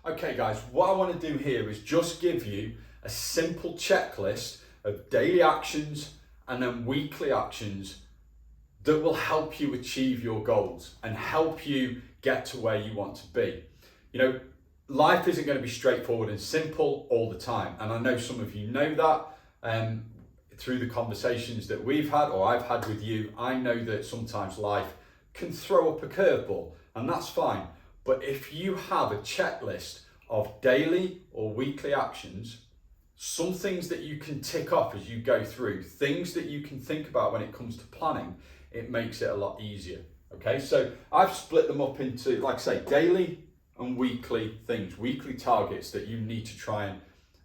Okay guys, what I want to do here is just give you a simple checklist of daily actions and then weekly actions that will help you achieve your goals and help you get to where you want to be. You know, life isn't going to be straightforward and simple all the time. And I know some of you know that through the conversations that we've had or I've had with you. I know that sometimes life can throw up a curveball, and that's fine. But if you have a checklist of daily or weekly actions, some things that you can tick off as you go through, things that you can think about when it comes to planning, it makes it a lot easier. Okay, so I've split them up into, like I say, daily and weekly things, weekly targets that you need to try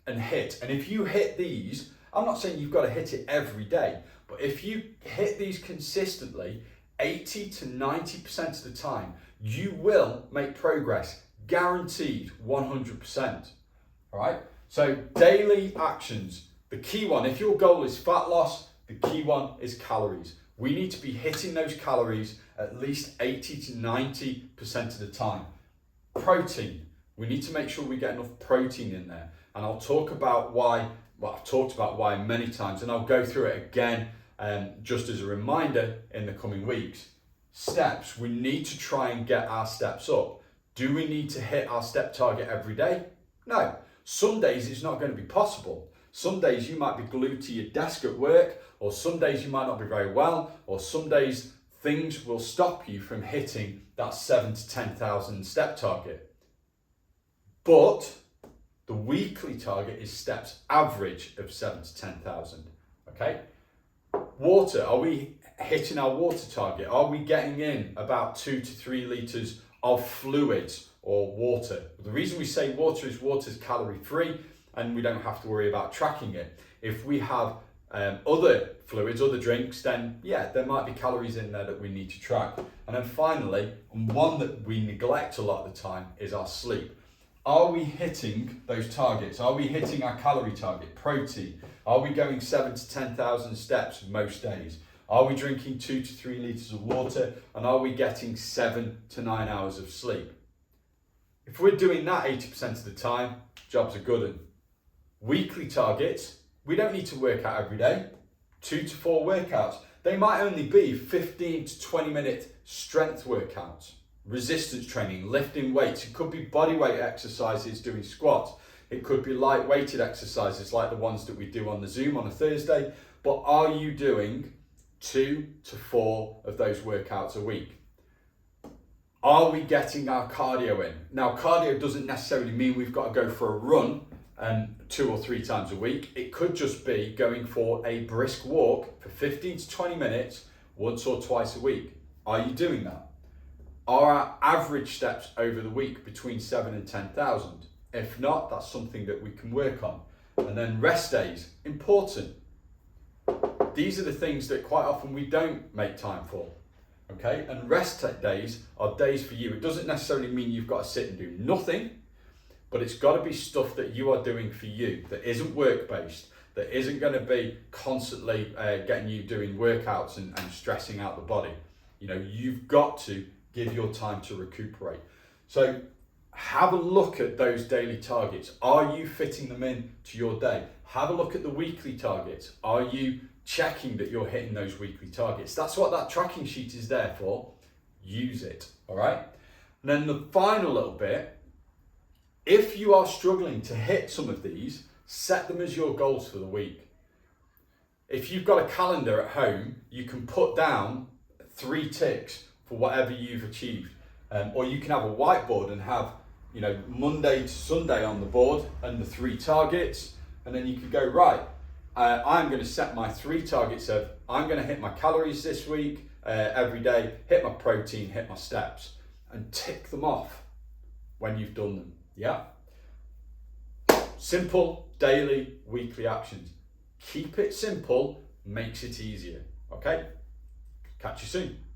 and hit. And if you hit these, I'm not saying you've got to hit it every day, but if you hit these consistently, 80 to 90% of the time, you will make progress, guaranteed 100%. All right, so daily actions, the key one, if your goal is fat loss, the key one is calories. We need to be hitting those calories at least 80 to 90% of the time. Protein, we need to make sure we get enough protein in there. And I'll talk about why, well, I've talked about why many times, and I'll go through it again just as a reminder in the coming weeks. Steps, we need to try and get our steps up. Do we need to hit our step target every day? No. Some days it's not going to be possible. Some days you might be glued to your desk at work, or some days you might not be very well, or some days things will stop you from hitting that 7,000 to 10,000 step target. But the weekly target is steps average of 7,000 to 10,000. Okay? Water, are we hitting our water target? Are we getting in about 2 to 3 litres of fluids or water? The reason we say water is calorie free and we don't have to worry about tracking it. If we have other fluids, other drinks, then yeah, there might be calories in there that we need to track. And then finally, and one that we neglect a lot of the time, is our sleep. Are we hitting those targets? Are we hitting our calorie target? Protein. Are we going 7,000 to 10,000 steps most days? Are we drinking 2 to 3 litres of water? And are we getting 7 to 9 hours of sleep? If we're doing that 80% of the time, jobs are good. And weekly targets, we don't need to work out every day. 2 to 4 workouts. They might only be 15 to 20 minute strength workouts, resistance training, lifting weights. It could be body weight exercises, doing squats. It could be light weighted exercises like the ones that we do on the Zoom on a Thursday. But are you doing 2 to 4 of those workouts a week? Are we getting our cardio in? Now, cardio doesn't necessarily mean we've got to go for a run 2 or 3 times a week. It could just be going for a brisk walk for 15 to 20 minutes once or twice a week. Are you doing that? Are our average steps over the week between 7 and 10,000? If not, that's something that we can work on. And then rest days, important. These are the things that quite often we don't make time for. Okay, and rest days are days for you. It doesn't necessarily mean you've got to sit and do nothing, but it's got to be stuff that you are doing for you, that isn't work-based, that isn't going to be constantly getting you doing workouts and stressing out the body. You know, you've got to give your time to recuperate. So have a look at those daily targets. Are you fitting them in to your day? Have a look at the weekly targets. Are you checking that you're hitting those weekly targets? That's what that tracking sheet is there for. Use it, all right? And then the final little bit, if you are struggling to hit some of these, set them as your goals for the week. If you've got a calendar at home, you can put down 3 ticks for whatever you've achieved. Or you can have a whiteboard and have, you know, Monday to Sunday on the board and the 3 targets. And then you could go, right, I'm going to set my 3 targets of, I'm going to hit my calories this week, every day, hit my protein, hit my steps, and tick them off when you've done them. Yeah? Simple, daily, weekly actions. Keep it simple, makes it easier. Okay? Catch you soon.